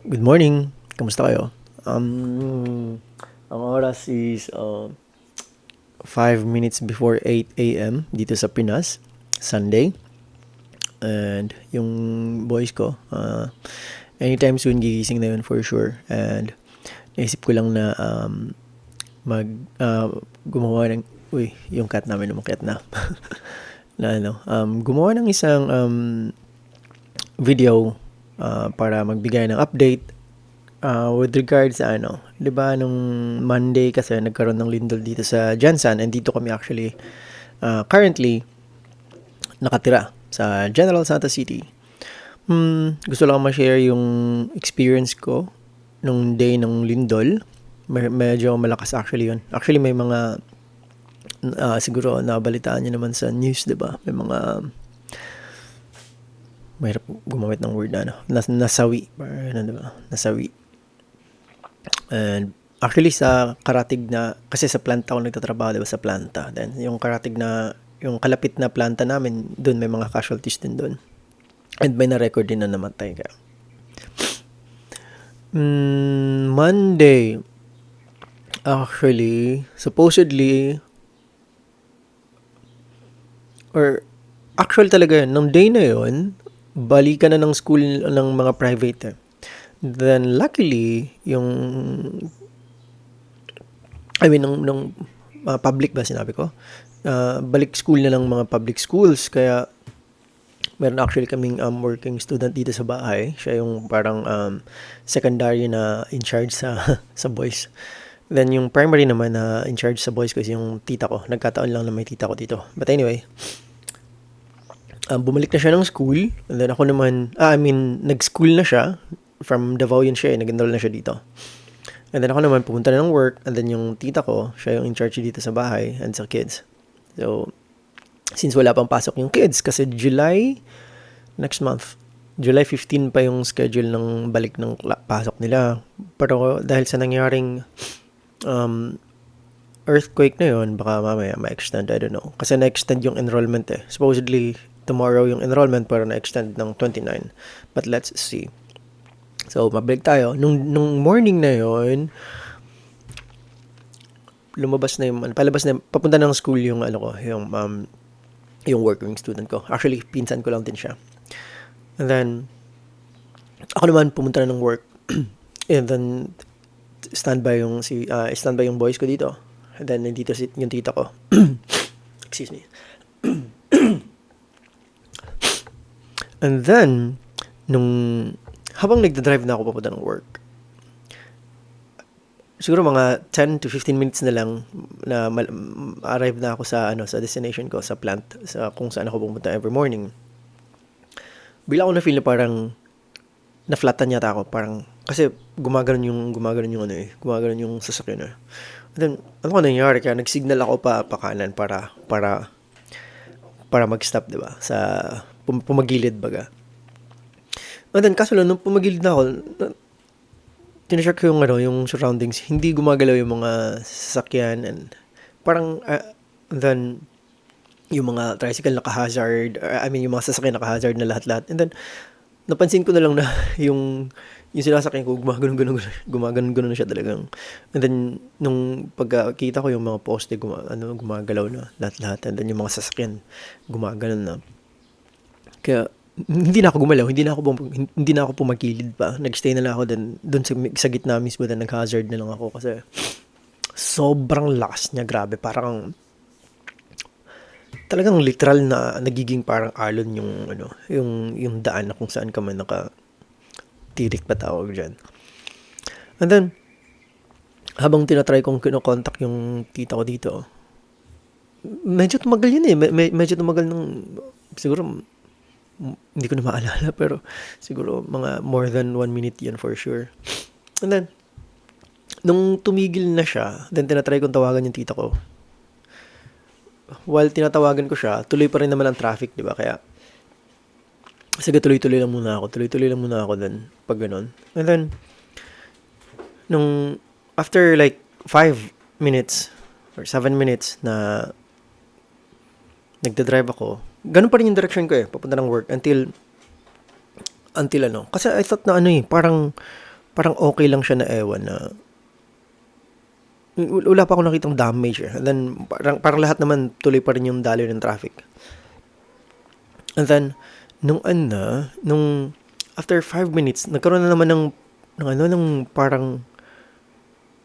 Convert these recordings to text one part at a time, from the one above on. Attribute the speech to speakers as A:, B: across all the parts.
A: Good morning. Kamusta kayo? Ang oras is 5 minutes before 8 a.m. dito sa Pinas, Sunday. And yung boys ko, anytime soon gigising na yun for sure. And naisip ko lang na mag gumawa ng yung cat namin umakyat na. Gumawa ng isang video para magbigay ng update with regards sa 'di ba nung Monday kasi nagkaroon ng lindol dito sa Jansan and dito kami actually currently nakatira sa General Santos City. Gusto lang ma-share yung experience ko nung day ng lindol. Medyo malakas actually yun. Actually may mga siguro nabalitaan niyo naman sa news, 'di ba? May mga mahirap gumamit ng word na nasawi. Diba? Nasawi. And actually sa karatig na, kasi sa planta ako nagtatrabaho, diba, sa planta. Then yung karatig na, yung kalapit na planta namin, doon may mga casualties din doon. And may na-record din na namatay ka. Monday, actually, supposedly, or actual talaga yun, nung day na yun, balikan na ng school ng mga private. Then, luckily, nung public ba sinabi ko? Balik school na lang mga public schools. Kaya, meron actually kaming working student dito sa bahay. Siya yung parang secondary na in charge sa, sa boys. Then, yung primary naman na in charge sa boys ko is yung tita ko. Nagkataon lang na may tita ko dito. But anyway, bumalik na siya ng school. And then ako naman, nag-school na siya. From Davao yun siya, nag-enroll na siya dito. And then ako naman, pupunta na ng work. And then yung tita ko, siya yung in charge dito sa bahay and sa kids. So, since wala pang pasok yung kids, kasi next month, July 15 pa yung schedule ng balik ng pasok nila. Pero dahil sa nangyaring earthquake na yun, baka mamaya ma-extend, I don't know. Kasi na-extend yung enrollment eh. Supposedly, tomorrow yung enrollment pero na-extend ng 29. But let's see. So, mabalik tayo. Nung morning na yon, palabas na, papunta ng school yung yung working student ko. Actually, pinsan ko lang din siya. And then, ako naman pumunta na ng work. And then, standby yung boys ko dito. And then, nandito yung tita ko. Excuse me. And then, habang nagda-drive na ako papunta ng work, siguro mga 10 to 15 minutes na lang na arrive na ako sa destination ko, sa plant, sa kung saan ako pumunta every morning. Bigla ako na feel na parang na-flatan yata ako, parang kasi gumagano'n yung sasakyan. And then ano nangyari, kaya nag-signal ako pa kanan para mag-stop, 'di ba? Sa pumagilid baga. And then, kaso lang, nung pumagilid na ako, tinecheck ko yung surroundings, hindi gumagalaw yung mga sasakyan, and parang, then, yung mga tricycle naka-hazard, yung mga sasakyan naka-hazard na lahat-lahat. And then, napansin ko na lang na yung sinasakyan ko, gumaganon na siya talagang. And then, nung pagkakita ko yung mga poste, gumagalaw na lahat-lahat. And then, yung mga sasakyan, gumaganon na. Kaya, hindi na ako gumalaw, hindi na ako pumagilid pa. Nagstay na lang ako doon sa gitna mismo, na nag-hazard na lang ako kasi sobrang lakas niya, grabe. Parang talagang literal na nagiging parang alon yung daan na kung saan ka man nakatirik pa tawag dyan. And then, habang tinatry kong kinokontak yung tita ko dito, medyo tumagal yun eh. Medyo tumagal siguro, hindi ko na maalala, pero siguro mga more than 1 minute yun for sure. And then, nung tumigil na siya, then tinatry kong tawagan yung tita ko. While tinatawagan ko siya, tuloy pa rin naman ang traffic, di ba? Kaya, sige, tuloy-tuloy lang muna ako then, pag ganun. And then, after like 5 minutes or 7 minutes na nagda-drive ako, ganun pa rin yung direction ko papunta ng work until kasi I thought na parang parang okay lang siya na ewan na wala pa akong nakitang damage eh. And then, parang lahat naman tuloy pa rin yung daloy ng traffic. And then, nung after 5 minutes, nagkaroon na naman ng parang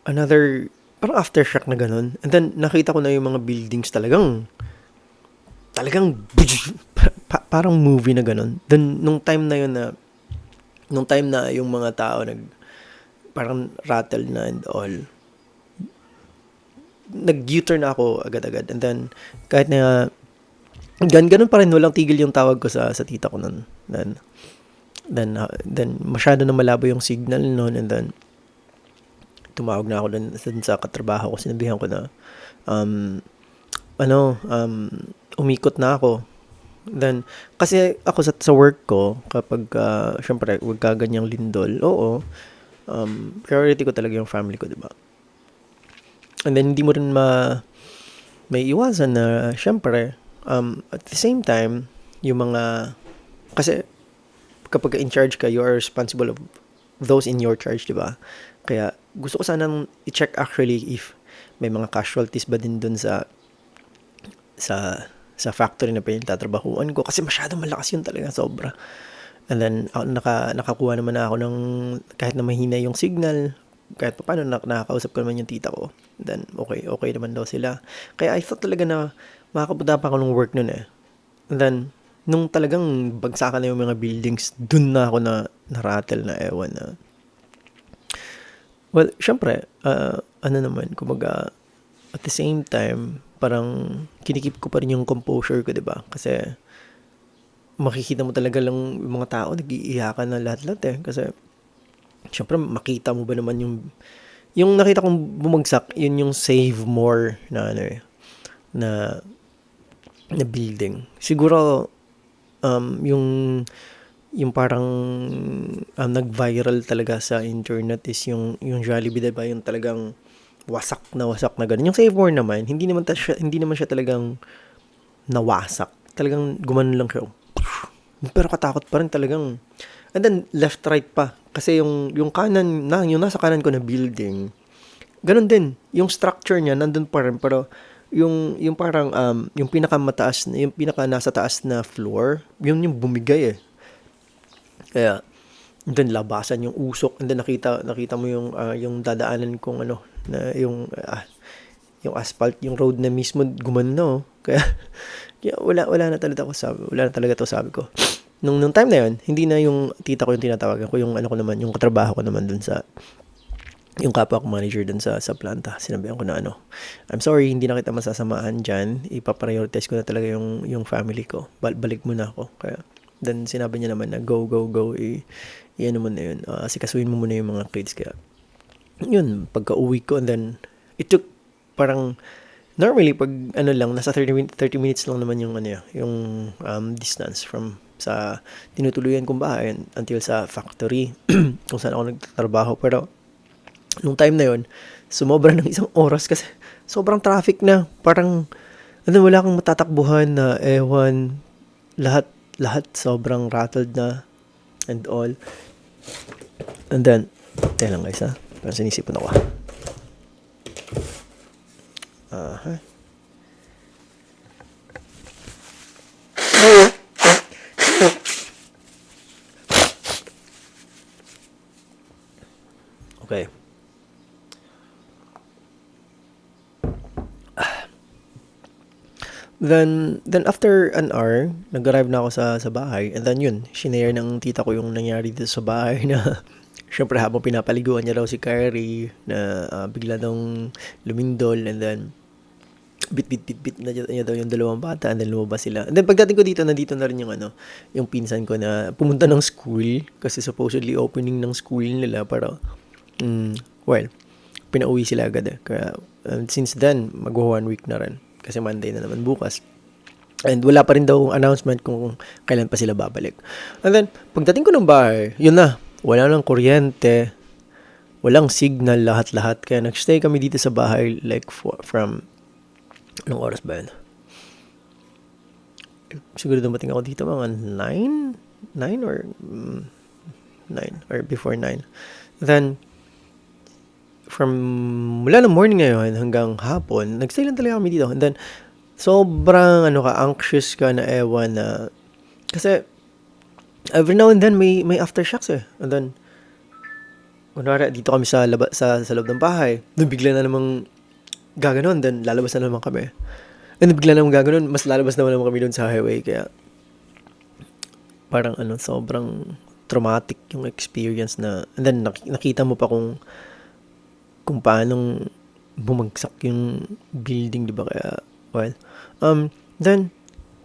A: another, parang aftershock na ganun. And then, nakita ko na yung mga buildings talagang parang movie na ganun. Then, nung time na yung mga tao parang rattle na and all, nag-U-turn na ako agad-agad. And then, kahit na ganun pa rin, walang tigil yung tawag ko sa tita ko nun. Then masyado na malabo yung signal nun. And then, tumawag na ako dun sa katrabaho ko. Sinabihan ko na, umikot na ako. Then, kasi ako sa work ko, kapag, syempre, wag ka ganyang lindol, priority ko talaga yung family ko, diba? And then, hindi mo rin may iwasan na, syempre, at the same time, yung mga, kasi, kapag in charge ka, you are responsible of those in your charge, diba? Kaya, gusto ko sanang i-check actually if may mga casualties ba din dun sa factory na pinagtatrabahuan ko. Kasi masyadong malakas yun talaga, sobra. And then, nakakuha naman ako ng, kahit na mahina yung signal, kahit pa paano, nakakausap ko naman yung tita ko. Then, okay naman daw sila. Kaya I thought talaga na makakapunta pa ako ng work nun eh. And then, nung talagang bagsakan na yung mga buildings, dun na ako na-rattle na ewan na. Well, syempre, kumbaga, at the same time, parang kinikip ko pa rin yung composure ko, diba? Kasi, makikita mo talaga lang yung mga tao, nag-iiyakan na lahat-lahat eh. Kasi, syempre, makita mo ba naman yung nakita kong bumagsak, yun yung Save More na building. Siguro, yung parang nag-viral talaga sa internet is yung Jollibee, diba? Yung talagang wasak na ganun. Yung Save More naman, hindi naman siya talagang nawasak. Talagang gumanon lang siya. Pero katakot pa rin talagang. And then, left, right pa. Kasi yung kanan, yung nasa kanan ko na building, ganun din. Yung structure niya, nandun pa rin. Pero, yung parang, yung pinakamataas, yung pinaka nasa taas na floor, yun yung bumigay eh. Kaya, then labasan yung usok. And then, nakita mo yung dadaanan kong na yung asphalt, yung road na mismo gumano. Kaya wala na talaga to sabi ko. Nung time na yun, hindi na yung tita ko yung tinatawagan ko, yung ko naman, yung katrabaho ko naman dun sa, yung kapwa ko manager dun sa planta. Sinabihan ko na I'm sorry, hindi na kita masasamahan dyan. Ipaprioritize ko na talaga yung family ko. Balik muna ako. Kaya, then sinabi niya naman na go. Iyan naman na yun. Sikasuin mo muna yung mga kids. Kaya, yun, pagka uwi ko, and then, it took parang, normally, pag nasa 30 minutes lang naman yung distance from sa tinutuluyan kong bahay until sa factory kung saan ako nagtatrabaho. Pero, nung time na yun, sumobra ng 1 oras kasi sobrang traffic na. Parang, wala kang matatakbuhan na ewan, lahat sobrang rattled na and all. And then, tayo lang guys parang sinisipon ako. Okay. Then after an hour, nag-arrive na ako sa bahay. And then yun, shinare ng tita ko yung nangyari dito sa bahay na syempre habang pinapaliguan niya daw si Kyrie na bigla daw lumindol. And then bit na niya daw yung 2 bata. And then lumabas sila. And then pagdating ko dito, nandito na rin yung pinsan ko na pumunta ng school. Kasi supposedly opening ng school nila. Pero, pinauwi sila agad eh. Kaya since then, mag-1 week na rin. Kasi Monday na naman bukas. And wala pa rin daw announcement kung kailan pa sila babalik. And then, pagdating ko ng bahay, yun na. Wala nang kuryente. Walang signal, lahat-lahat. Kaya nagstay kami dito sa bahay like from anong oras ba yun? Siguro dumating ako dito mga 9 or 9 or before 9. Then, mula ng morning ngayon hanggang hapon, nag-stay lang talaga kami dito. And then, sobrang anxious ka na ewan na, kasi, every now and then, may aftershocks eh. And then, kunwari, dito kami sa loob ng bahay. Then, bigla na namang gaganon. Then, lalabas na naman kami. And then, bigla na namang gaganon. Mas lalabas naman kami doon sa highway. Kaya, parang sobrang traumatic yung experience na, and then, nakita mo pa kung paanong bumagsak yung building, di ba? Kaya, well, then,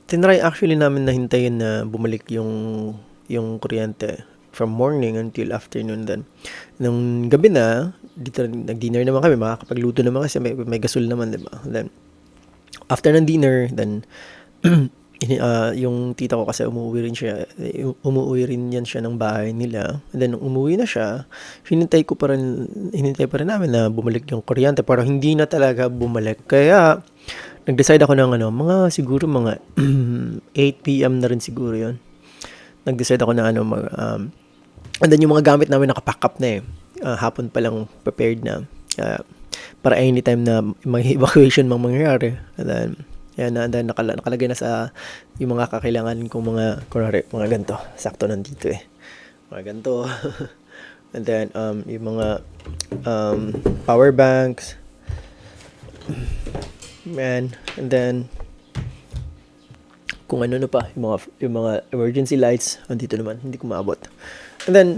A: tinry actually namin na hintayin na bumalik yung kuryente from morning until afternoon. Then, nung gabi na, dito nag-dinner naman kami, makakapagluto naman kasi may gasol naman, di ba? Then, after ng dinner, then, yung tita ko kasi umuwi rin yan siya ng bahay nila. And then, nung umuwi na siya, hinintay pa rin namin na bumalik yung kuryente, pero hindi na talaga bumalik. Kaya, nag-decide ako ng siguro mga 8 p.m. na rin siguro yun. Nag-decide ako na and then yung mga gamit namin nakapack up na eh. Hapon pa lang prepared na. Para anytime na may evacuation mangyayari. And then nakalagay na sa yung mga kakailangan kong mga ganito. Sakto nandito eh. Mga ganito. And then, yung mga power banks. And then, kung ano pa, yung mga emergency lights, andito naman, hindi ko maabot. And then,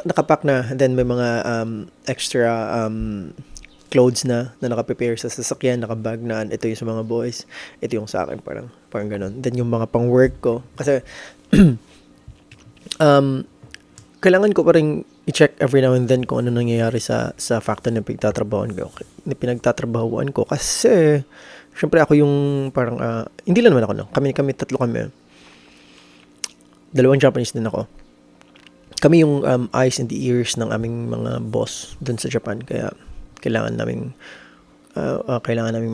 A: nakapack na. And then, may mga extra clothes na nakaprepare sa sasakyan, nakabag na, ito yung sa mga boys, ito yung sa akin, parang ganun. Then yung mga pang work ko, kasi kailangan ko pa rin i-check every now and then kung ano nangyayari sa factor na pinagtatrabahuan ko, kasi syempre ako yung parang, hindi lang naman ako, no? Kami tatlo kami. 2 Japanese din ako. Kami yung eyes and the ears ng aming mga boss dun sa Japan, kaya kailangan naming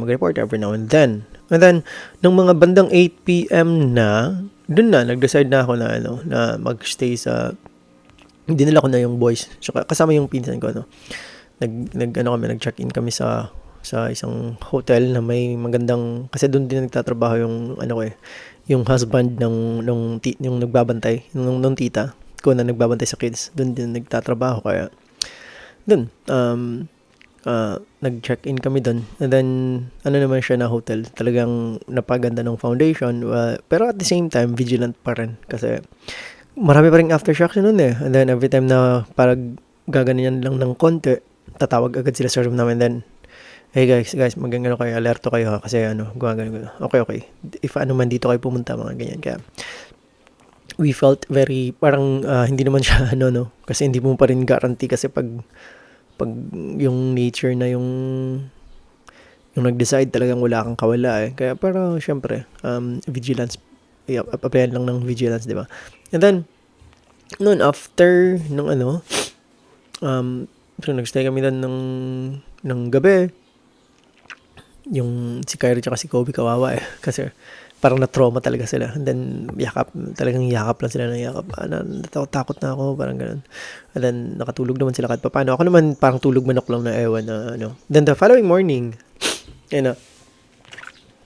A: mag-report every now and then. And then, nung mga bandang 8 p.m. na, dun na, nag-decide na ako na mag-stay dinala ko na yung boys. Kasama yung pinsan ko, nag-check-in kami sa isang hotel na may magandang, kasi dun din nagtatrabaho yung, yung husband yung nagbabantay, nung tita ko na nagbabantay sa kids. Dun din nagtatrabaho, kaya, dun, nag-check-in kami doon. And then, naman siya na hotel. Talagang napaganda ng foundation. Pero at the same time, vigilant pa rin. Kasi, marami pa rin aftershocks nun eh. And then, every time na parang gaganyan lang ng konti, tatawag agad sila sa room namin. Then, hey guys, magandang kayo, alerto kayo ha. Kasi gumagano. Okay. If man dito kayo pumunta, mga ganyan. Kaya, we felt very, parang hindi naman siya, kasi hindi mo pa rin guarantee kasi pag yung nature na yung nag-decide, talagang wala kang kawala eh. Kaya parang syempre vigilance, applyan lang ng vigilance, di ba? And then noon after so nag-stay kami doon ng gabi. Yung si Kyrie tsaka si Kobe kawawa eh, kasi parang na-trauma talaga sila. And then, talagang yakap lang sila ng yakap. Takot na ako, parang ganun. And then, nakatulog naman sila kahit paano. Ako naman, parang tulog manok lang na ewan na Then, the following morning,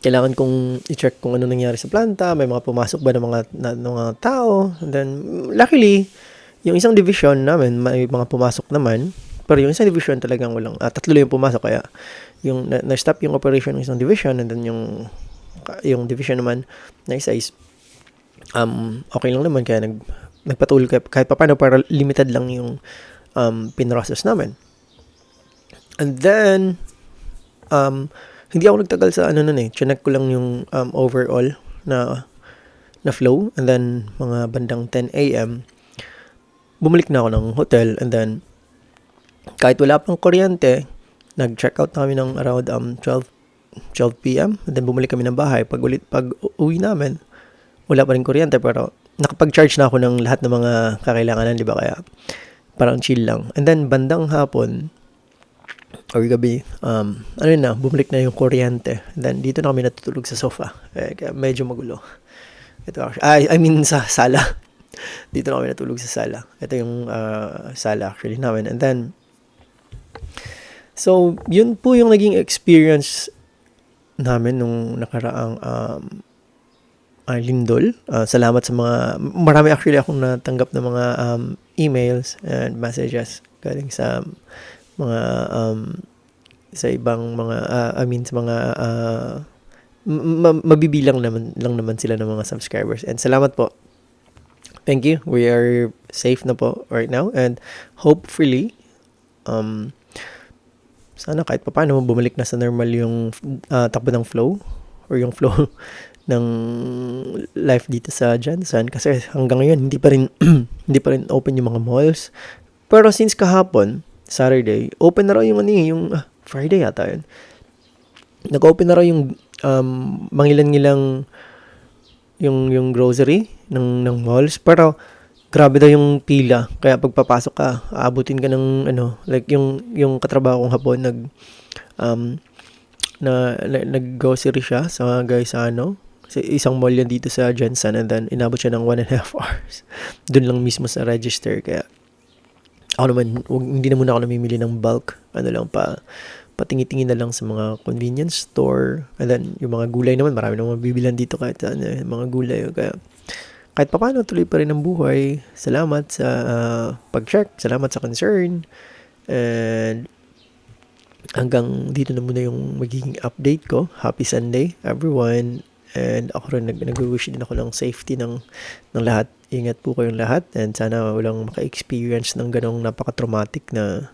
A: kailangan kong i-check kung ano nangyari sa planta, may mga pumasok ba ng mga tao. And then, luckily, yung isang division namin, may mga pumasok naman. Pero yung isang division talagang walang, 3 lang yung pumasok. Kaya, yung na-stop yung operation ng isang division, and then yung division naman na isa is okay lang naman, kaya nagpatuloy kahit paano para limited lang yung pinrocess namin. And then hindi ako nagtagal sa chinek ko lang yung overall na flow. And then mga bandang 10 a.m. bumalik na ako ng hotel. And then kahit wala pang kuryente, nag-check out na kami ng around 12 p.m. And then bumalik kami ng bahay. Pag uwi namin, wala pa rin kuryente, pero nakapag-charge na ako ng lahat ng mga kakailanganan, di ba? Kaya parang chill lang. And then bandang hapon or gabi, bumalik na yung kuryente. And then dito na kami natutulog sa sofa. Kaya medyo magulo. Ito actually, I mean sa sala. Dito na kami natulog sa sala. Ito yung sala actually namin. And then, so, yun po yung naging experience namin nung nakaraang lindol. Salamat sa marami actually akong natanggap na mga emails and messages galing sa mga sa ibang mga sa mga mabibilang lang naman sila ng mga subscribers. And salamat po. Thank you. We are safe na po right now and hopefully sana kahit papaano bumalik na sa normal yung takbo ng flow or yung flow ng life dito sa Jensen kasi hanggang ngayon hindi pa rin open yung mga malls. Pero since kahapon, Saturday, open na raw yung Friday yata yun. Nag-open na raw yung mangilan-ngilang yung grocery ng malls, pero grabe daw yung pila. Kaya pagpapasok ka, aabutin ka ng like yung katrabaho kong hapon nag-grocery siya sa isang mall yan dito sa Jensen, and then inabot siya ng 1.5 hours. Doon lang mismo sa register. Kaya ako naman, hindi na muna ako namimili ng bulk. Patingi-tingin na lang sa mga convenience store. And then, yung mga gulay naman, marami nang mabibilan dito kahit mga gulay. Kaya, kahit paano, tuloy pa rin ang buhay. Salamat sa pag-check. Salamat sa concern. And, hanggang dito na muna yung magiging update ko. Happy Sunday, everyone. And ako rin, nag-wish din ako ng safety ng lahat. Ingat po kayong lahat. And sana walang maka-experience ng ganong napaka-traumatic na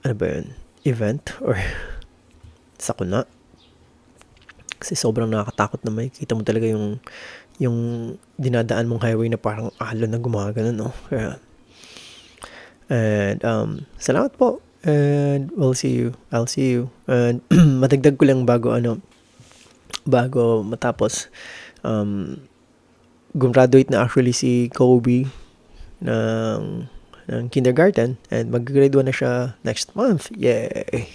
A: ano ba yun? Event or sakuna. Kasi sobrang nakakatakot na makikita mo talaga yung dinadaan mong highway na parang alon na gumagano, no? Kaya, and salamat po. And I'll see you. And madagdag ko lang bago matapos. Gumraduate na actually si Kobe ng kindergarten and mag-grade 1 na siya next month. Yay!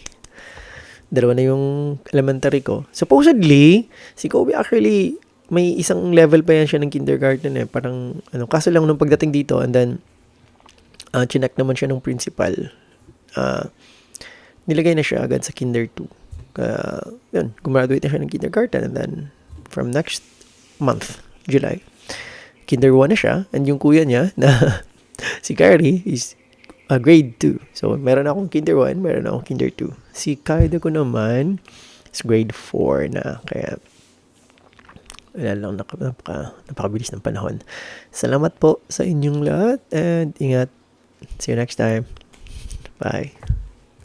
A: 2 na yung elementary ko. Supposedly, si Kobe actually may isang level pa yan siya ng kindergarten eh. Parang, kaso lang nung pagdating dito and then, chinek naman siya ng principal. Nilagay na siya agad sa kinder 2. Kaya, yun, gumraduate na siya ng kindergarten and then, from next month, July, kinder 1 na siya and yung kuya niya na si Kyrie is grade 2. So, meron akong kinder 1, meron akong kinder 2. Si Kaido ko naman is grade 4 na. Kaya, wala lang, napakabilis ng panahon. Salamat po sa inyong lahat and ingat. See you next time. Bye.